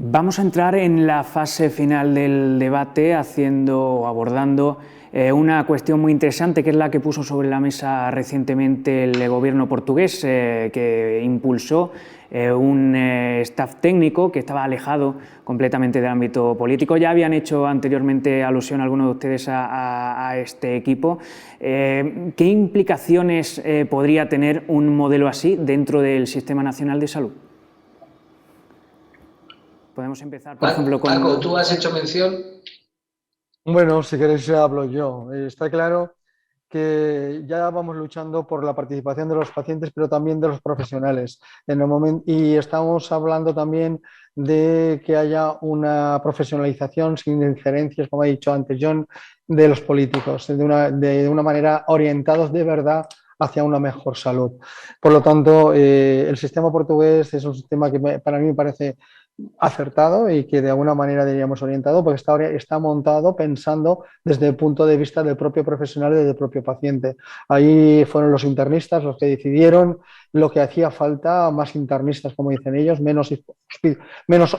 Vamos a entrar en la fase final del debate abordando una cuestión muy interesante, que es la que puso sobre la mesa recientemente el gobierno portugués, que impulsó un staff técnico que estaba alejado completamente del ámbito político. Ya habían hecho anteriormente alusión algunos de ustedes a este equipo. ¿Qué implicaciones podría tener un modelo así dentro del Sistema Nacional de Salud? Podemos empezar, por ejemplo, con... Paco, tú has hecho mención. Bueno, si queréis hablo yo. Está claro que ya vamos luchando por la participación de los pacientes, pero también de los profesionales. Y estamos hablando también de que haya una profesionalización sin injerencias, como ha dicho antes John, de los políticos, de una manera orientados de verdad hacia una mejor salud. Por lo tanto, el sistema portugués es un sistema que para mí me parece acertado y que de alguna manera diríamos orientado, porque está montado pensando desde el punto de vista del propio profesional y del propio paciente. Ahí fueron los internistas los que decidieron lo que hacía falta, más internistas, como dicen ellos, menos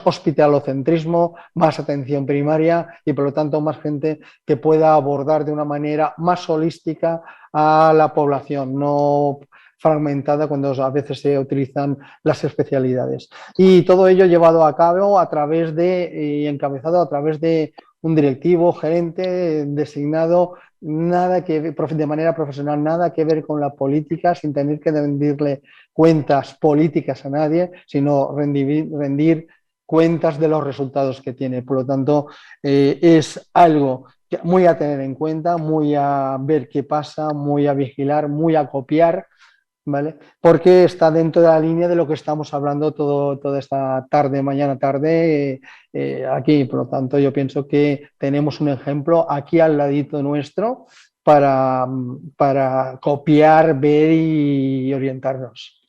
hospitalocentrismo, más atención primaria y por lo tanto más gente que pueda abordar de una manera más holística a la población, no fragmentada cuando a veces se utilizan las especialidades. Y todo ello llevado a cabo y encabezado a través de un directivo, gerente designado, de manera profesional, nada que ver con la política, sin tener que rendirle cuentas políticas a nadie, sino rendir cuentas de los resultados que tiene. Por lo tanto, es algo muy a tener en cuenta, muy a ver qué pasa, muy a vigilar, muy a copiar, ¿vale? Porque está dentro de la línea de lo que estamos hablando toda esta tarde, mañana tarde, aquí. Por lo tanto, yo pienso que tenemos un ejemplo aquí al ladito nuestro para copiar, ver y orientarnos.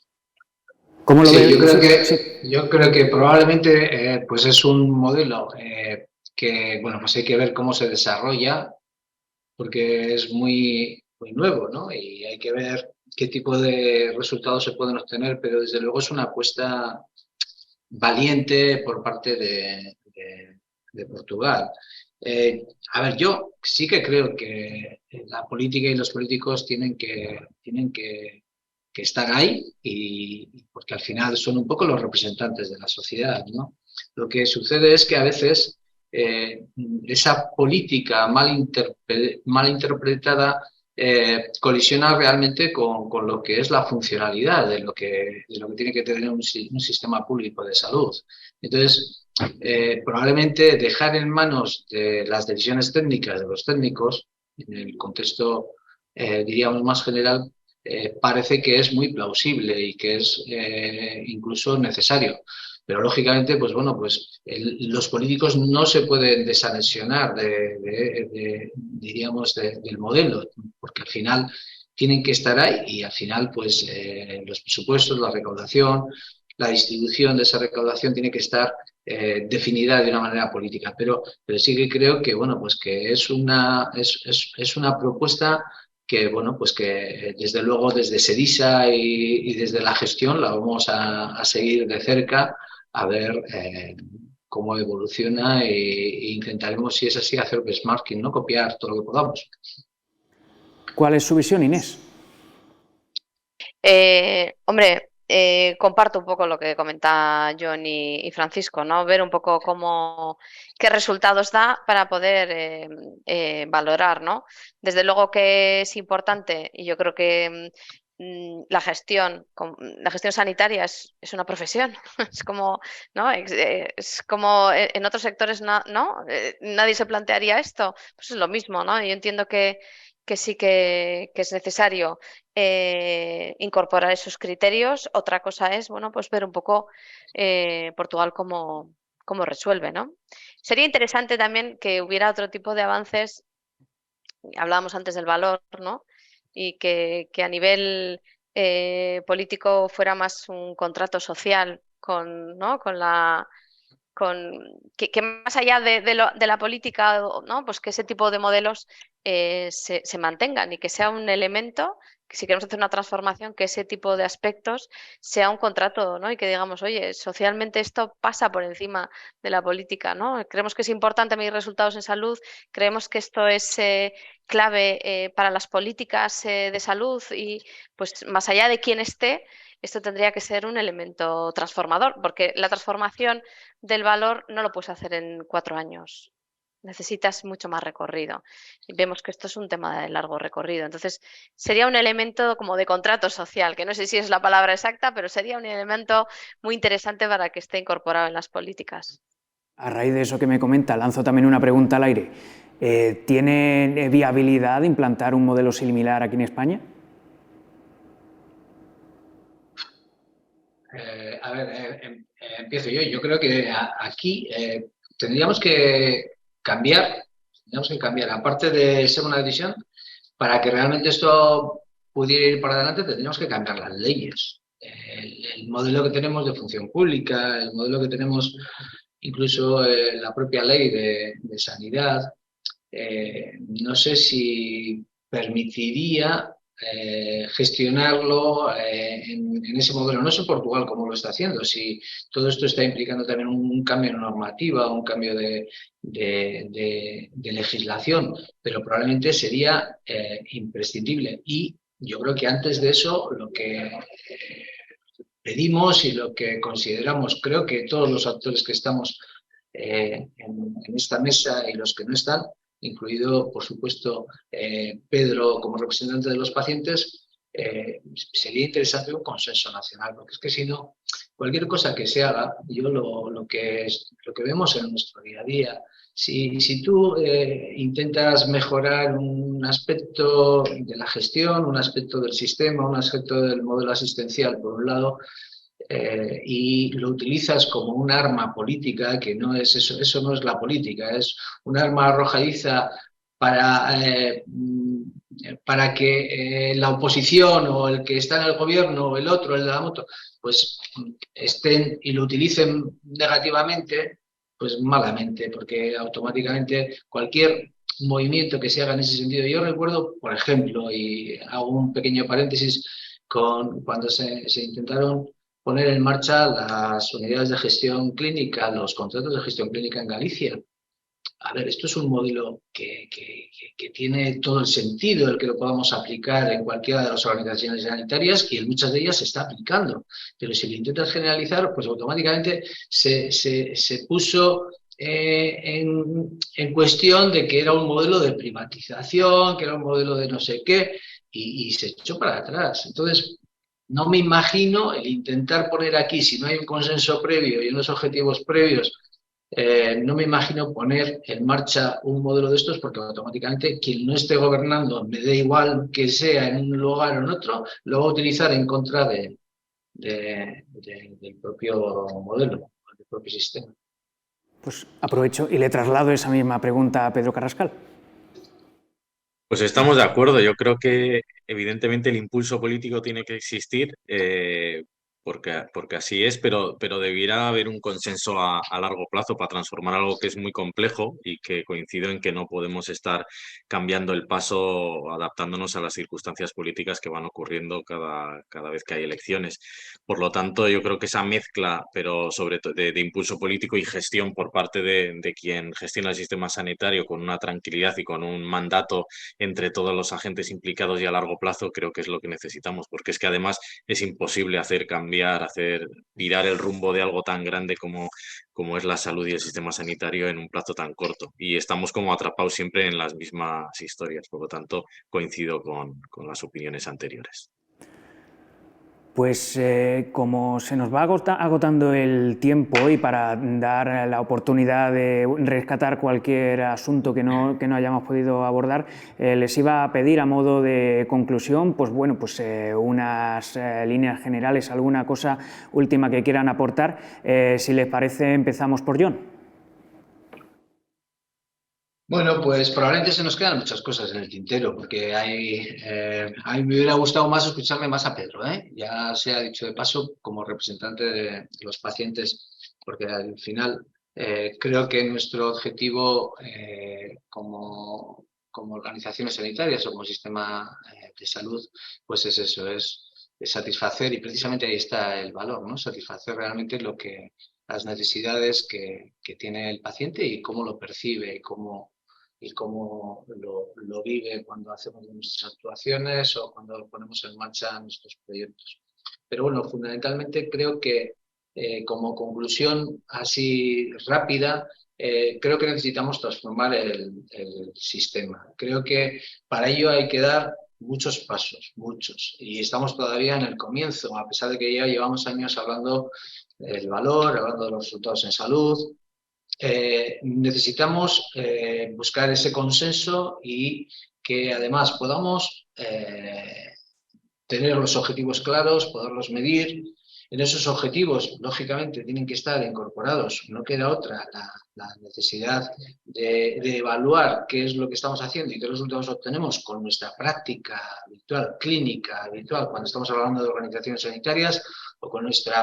¿Cómo lo Sí, ves? yo creo que probablemente pues es un modelo que bueno, pues hay que ver cómo se desarrolla, porque es muy nuevo, ¿no? Y hay que ver qué tipo de resultados se pueden obtener, pero desde luego es una apuesta valiente por parte de Portugal. A ver, yo sí que creo que la política y los políticos tienen que estar ahí, porque al final son un poco los representantes de la sociedad, ¿no? Lo que sucede es que a veces esa política mal interpretada colisiona realmente con lo que es la funcionalidad de lo que tiene que tener un sistema público de salud. Entonces, probablemente dejar en manos de las decisiones técnicas de los técnicos, en el contexto, diríamos, más general, parece que es muy plausible y que es incluso necesario. Pero lógicamente, pues bueno, pues los políticos no se pueden desanexionar diríamos, del modelo, porque al final tienen que estar ahí y al final, pues los presupuestos, la recaudación, la distribución de esa recaudación tiene que estar definida de una manera política. Pero sí que creo que, bueno, pues que es una propuesta que, bueno, pues que desde luego desde SEDISA y desde la gestión la vamos a seguir de cerca a ver cómo evoluciona e intentaremos, si es así, hacer benchmarking, ¿no? Copiar todo lo que podamos. ¿Cuál es su visión, Inés? Hombre, comparto un poco lo que comenta John y Francisco, ¿no? Ver un poco qué resultados da para poder valorar, ¿no? Desde luego que es importante y yo creo que la gestión sanitaria es una profesión. Es como, ¿no? Es como en otros sectores, ¿no? Nadie se plantearía esto. Pues es lo mismo, ¿no? Yo entiendo que sí que es necesario incorporar esos criterios. Otra cosa es, bueno, pues ver un poco Portugal cómo resuelve, ¿no? Sería interesante también que hubiera otro tipo de avances. Hablábamos antes del valor, ¿no? Y que a nivel político fuera más un contrato social ¿no? Que más allá de la política, ¿no? Pues que ese tipo de modelos se mantengan y que sea un elemento, que si queremos hacer una transformación, que ese tipo de aspectos sea un contrato, ¿no? Y que digamos, oye, socialmente esto pasa por encima de la política, ¿no? Creemos que es importante medir resultados en salud, creemos que esto es clave para las políticas de salud y pues más allá de quién esté, esto tendría que ser un elemento transformador, porque la transformación del valor no lo puedes hacer en 4 años. Necesitas mucho más recorrido. Y vemos que esto es un tema de largo recorrido. Entonces, sería un elemento como de contrato social, que no sé si es la palabra exacta, pero sería un elemento muy interesante para que esté incorporado en las políticas. A raíz de eso que me comenta, lanzo también una pregunta al aire. ¿Tiene viabilidad implantar un modelo similar aquí en España? A ver, empiezo yo. Yo creo que aquí tendríamos que cambiar, aparte de ser una decisión, para que realmente esto pudiera ir para adelante, tendríamos que cambiar las leyes. El modelo que tenemos de función pública, el modelo que tenemos incluso la propia ley de sanidad, no sé si permitiría gestionarlo en ese modelo. No sé Portugal cómo lo está haciendo, si todo esto está implicando también un cambio en normativa, un cambio de legislación, pero probablemente sería imprescindible. Y yo creo que antes de eso, lo que pedimos y lo que consideramos, creo que todos los actores que estamos en esta mesa y los que no están, incluido, por supuesto, Pedro como representante de los pacientes, sería interesante un consenso nacional, porque es que si no, cualquier cosa que se haga, yo lo que vemos en nuestro día a día, si tú intentas mejorar un aspecto de la gestión, un aspecto del sistema, un aspecto del modelo asistencial, por un lado, y lo utilizas como un arma política, que no es eso no es la política, es un arma arrojadiza para que la oposición o el que está en el gobierno o el otro, el de la moto, pues estén y lo utilicen negativamente, pues malamente, porque automáticamente cualquier movimiento que se haga en ese sentido. Yo recuerdo, por ejemplo, y hago un pequeño paréntesis, cuando se intentaron poner en marcha las unidades de gestión clínica, los contratos de gestión clínica en Galicia. A ver, esto es un modelo que tiene todo el sentido el que lo podamos aplicar en cualquiera de las organizaciones sanitarias y en muchas de ellas se está aplicando. Pero si lo intentas generalizar, pues automáticamente se puso en cuestión de que era un modelo de privatización, que era un modelo de no sé qué, y se echó para atrás. Entonces, no me imagino el intentar poner aquí, si no hay un consenso previo y unos objetivos previos, no me imagino poner en marcha un modelo de estos, porque automáticamente quien no esté gobernando, me da igual que sea en un lugar o en otro, lo va a utilizar en contra de él. del propio modelo, del propio sistema. Pues aprovecho y le traslado esa misma pregunta a Pedro Carrascal. Pues estamos de acuerdo. Yo creo que evidentemente el impulso político tiene que existir, porque así es, pero debiera haber un consenso a largo plazo para transformar algo que es muy complejo y que coincido en que no podemos estar cambiando el paso, adaptándonos a las circunstancias políticas que van ocurriendo cada vez que hay elecciones. Por lo tanto, yo creo que esa mezcla, pero sobre todo de impulso político y gestión por parte de quien gestiona el sistema sanitario con una tranquilidad y con un mandato entre todos los agentes implicados y a largo plazo, creo que es lo que necesitamos, porque es que además es imposible hacer cambiar, hacer virar el rumbo de algo tan grande como es la salud y el sistema sanitario en un plazo tan corto. Y estamos como atrapados siempre en las mismas historias, por lo tanto coincido con las opiniones anteriores. Pues como se nos va agotando el tiempo y para dar la oportunidad de rescatar cualquier asunto que no hayamos podido abordar, les iba a pedir a modo de conclusión, pues bueno, pues unas líneas generales, alguna cosa última que quieran aportar. Si les parece, empezamos por Jon. Bueno, pues probablemente se nos quedan muchas cosas en el tintero, porque a mí me hubiera gustado más escucharle más a Pedro, ¿eh? Ya se ha dicho de paso como representante de los pacientes, porque al final creo que nuestro objetivo como organizaciones sanitarias o como sistema de salud, pues es eso, es satisfacer, y precisamente ahí está el valor, ¿no? Satisfacer realmente las necesidades que tiene el paciente y cómo lo percibe y cómo lo vive cuando hacemos nuestras actuaciones o cuando ponemos en marcha nuestros proyectos. Pero bueno, fundamentalmente creo que como conclusión así rápida, creo que necesitamos transformar el sistema. Creo que para ello hay que dar muchos pasos, muchos. Y estamos todavía en el comienzo, a pesar de que ya llevamos años hablando del valor, hablando de los resultados en salud. Necesitamos buscar ese consenso y que además podamos tener los objetivos claros, poderlos medir. En esos objetivos, lógicamente, tienen que estar incorporados, no queda otra, la necesidad de evaluar qué es lo que estamos haciendo y qué resultados obtenemos con nuestra práctica habitual, clínica habitual, cuando estamos hablando de organizaciones sanitarias, o con nuestros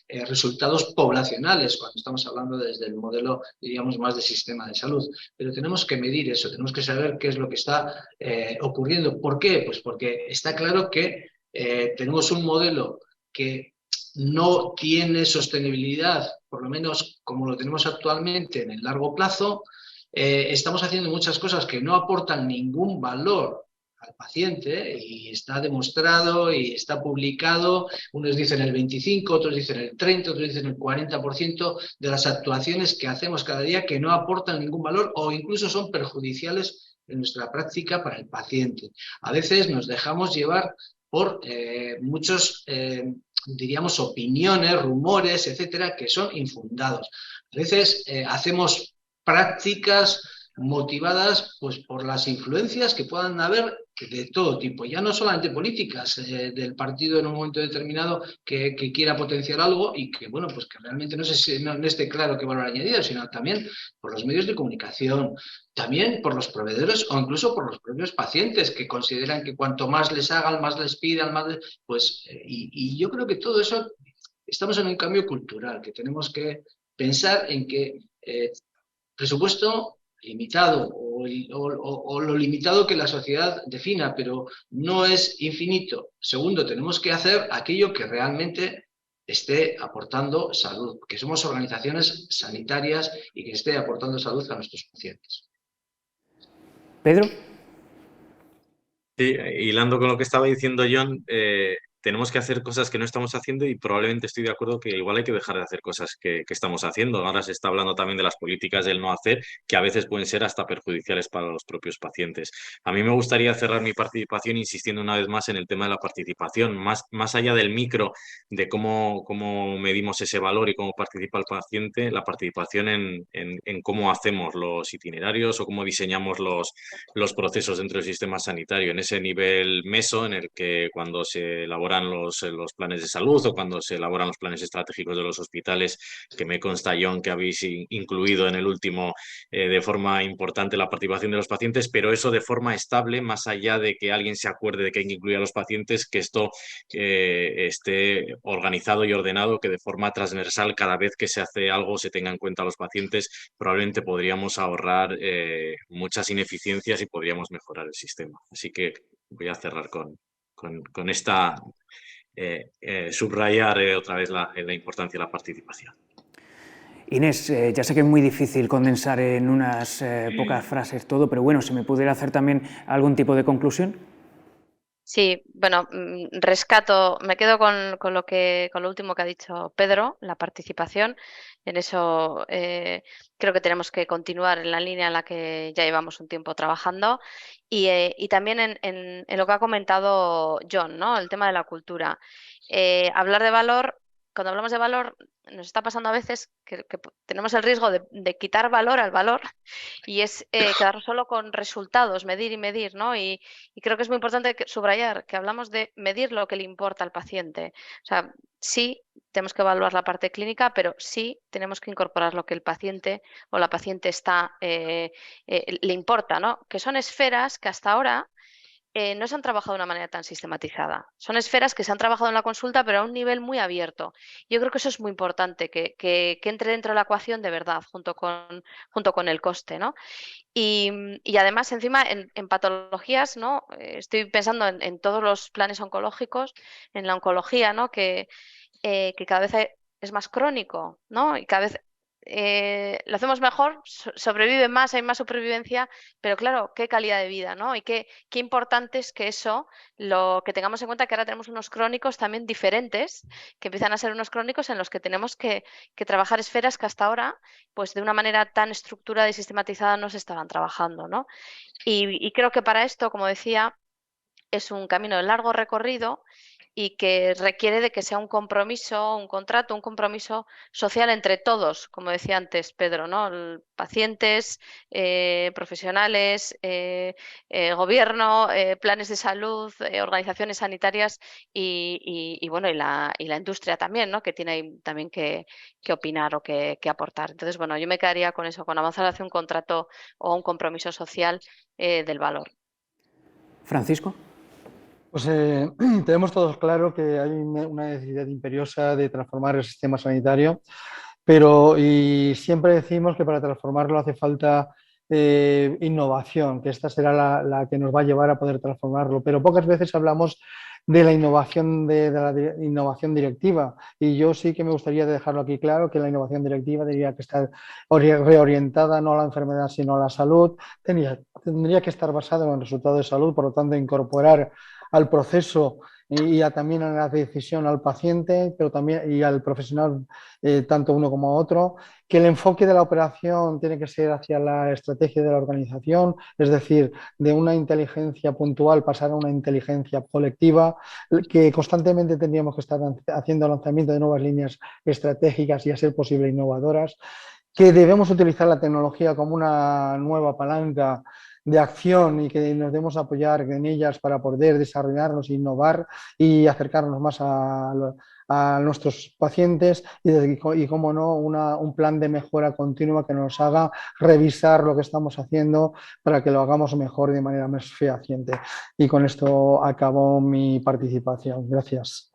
resultados poblacionales, cuando estamos hablando desde el modelo, diríamos, más de sistema de salud. Pero tenemos que medir eso, tenemos que saber qué es lo que está ocurriendo. ¿Por qué? Pues porque está claro que tenemos un modelo que no tiene sostenibilidad, por lo menos como lo tenemos actualmente en el largo plazo. Estamos haciendo muchas cosas que no aportan ningún valor al paciente y está demostrado y está publicado. Unos dicen el 25, otros dicen el 30, otros dicen el 40% de las actuaciones que hacemos cada día que no aportan ningún valor o incluso son perjudiciales en nuestra práctica para el paciente. A veces nos dejamos llevar por muchos, diríamos, opiniones, rumores, etcétera, que son infundados. A veces hacemos prácticas motivadas pues, por las influencias que puedan haber de todo tipo, ya no solamente políticas del partido en un momento determinado que quiera potenciar algo y que, bueno, pues que realmente no esté claro qué valor añadido, sino también por los medios de comunicación, también por los proveedores o incluso por los propios pacientes que consideran que cuanto más les hagan, más les pidan, pues, y yo creo que todo eso, estamos en un cambio cultural, que tenemos que pensar en que presupuesto limitado o lo limitado que la sociedad defina, pero no es infinito. Segundo, tenemos que hacer aquello que realmente esté aportando salud, que somos organizaciones sanitarias y que esté aportando salud a nuestros pacientes. Pedro. Sí, hilando con lo que estaba diciendo Jon, tenemos que hacer cosas que no estamos haciendo y probablemente estoy de acuerdo que igual hay que dejar de hacer cosas que estamos haciendo. Ahora se está hablando también de las políticas del no hacer, que a veces pueden ser hasta perjudiciales para los propios pacientes. A mí me gustaría cerrar mi participación insistiendo una vez más en el tema de la participación, más allá del micro, de cómo medimos ese valor y cómo participa el paciente, la participación en cómo hacemos los itinerarios o cómo diseñamos los procesos dentro del sistema sanitario, en ese nivel meso en el que cuando se elabora elaboran los planes de salud o cuando se elaboran los planes estratégicos de los hospitales, que me consta, John, que habéis incluido en el último de forma importante la participación de los pacientes, pero eso de forma estable, más allá de que alguien se acuerde de que hay que incluir a los pacientes, que esto esté organizado y ordenado, que de forma transversal cada vez que se hace algo se tenga en cuenta a los pacientes. Probablemente podríamos ahorrar muchas ineficiencias y podríamos mejorar el sistema. Así que voy a cerrar con esta, subrayar otra vez la importancia de la participación. Inés, ya sé que es muy difícil condensar en unas pocas frases todo, pero bueno, si me pudiera hacer también algún tipo de conclusión. Sí, bueno, rescato, me quedo con lo último que ha dicho Pedro, la participación. En eso creo que tenemos que continuar en la línea en la que ya llevamos un tiempo trabajando y también en lo que ha comentado John, ¿no? El tema de la cultura. Hablar de valor, cuando hablamos de valor, nos está pasando a veces que tenemos el riesgo de quitar valor al valor y es quedarnos solo con resultados, medir y medir, ¿no? Y creo que es muy importante subrayar que hablamos de medir lo que le importa al paciente. O sea, sí tenemos que evaluar la parte clínica, pero sí tenemos que incorporar lo que el paciente o la paciente le importa, ¿no? Que son esferas que hasta ahora no se han trabajado de una manera tan sistematizada. Son esferas que se han trabajado en la consulta, pero a un nivel muy abierto. Yo creo que eso es muy importante, que entre dentro de la ecuación de verdad, junto con el coste, ¿no? Y además, encima, en patologías, ¿no? Estoy pensando en todos los planes oncológicos, en la oncología, ¿no? Que cada vez es más crónico, ¿no? Y cada vez lo hacemos mejor, sobrevive más, hay más supervivencia, pero claro, qué calidad de vida, ¿no? Y qué importante es que eso, lo que tengamos en cuenta que ahora tenemos unos crónicos también diferentes, que empiezan a ser unos crónicos en los que tenemos que trabajar esferas que hasta ahora, pues de una manera tan estructurada y sistematizada no se estaban trabajando, ¿no? Y creo que para esto, como decía, es un camino de largo recorrido y que requiere de que sea un compromiso, un contrato, un compromiso social entre todos, como decía antes Pedro, ¿no? Pacientes, profesionales, gobierno, planes de salud, organizaciones sanitarias y bueno, y la industria también, ¿no? Que tiene ahí también que opinar o que aportar. Entonces, bueno, yo me quedaría con eso, con avanzar hacia un contrato o un compromiso social del valor. Francisco. Pues tenemos todos claro que hay una necesidad imperiosa de transformar el sistema sanitario, y siempre decimos que para transformarlo hace falta innovación, que esta será la que nos va a llevar a poder transformarlo, pero pocas veces hablamos de la innovación innovación directiva, y yo sí que me gustaría dejarlo aquí claro, que la innovación directiva tendría que estar reorientada no a la enfermedad sino a la salud, tendría que estar basada en el resultado de salud, por lo tanto incorporar al proceso también a la decisión al paciente, pero también y al profesional, tanto uno como otro, que el enfoque de la operación tiene que ser hacia la estrategia de la organización, es decir, de una inteligencia puntual pasar a una inteligencia colectiva, que constantemente tendríamos que estar haciendo lanzamiento de nuevas líneas estratégicas y a ser posible innovadoras, que debemos utilizar la tecnología como una nueva palanca de acción y que nos debemos apoyar en ellas para poder desarrollarnos, innovar y acercarnos más a nuestros pacientes y cómo no, un plan de mejora continua que nos haga revisar lo que estamos haciendo para que lo hagamos mejor de manera más fehaciente. Y con esto acabo mi participación. Gracias.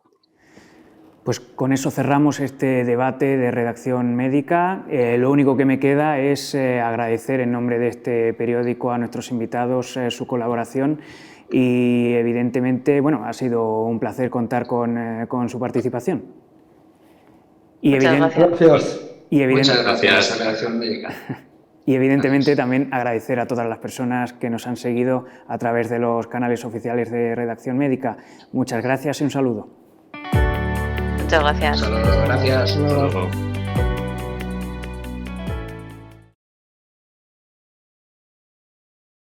Pues con eso cerramos este debate de redacción médica. Lo único que me queda es agradecer en nombre de este periódico a nuestros invitados su colaboración y evidentemente, bueno, ha sido un placer contar con su participación. Muchas gracias. Muchas gracias a Redacción Médica. Y evidentemente también agradecer a todas las personas que nos han seguido a través de los canales oficiales de Redacción Médica. Muchas gracias y un saludo. Muchas gracias. Gracias. Hasta luego.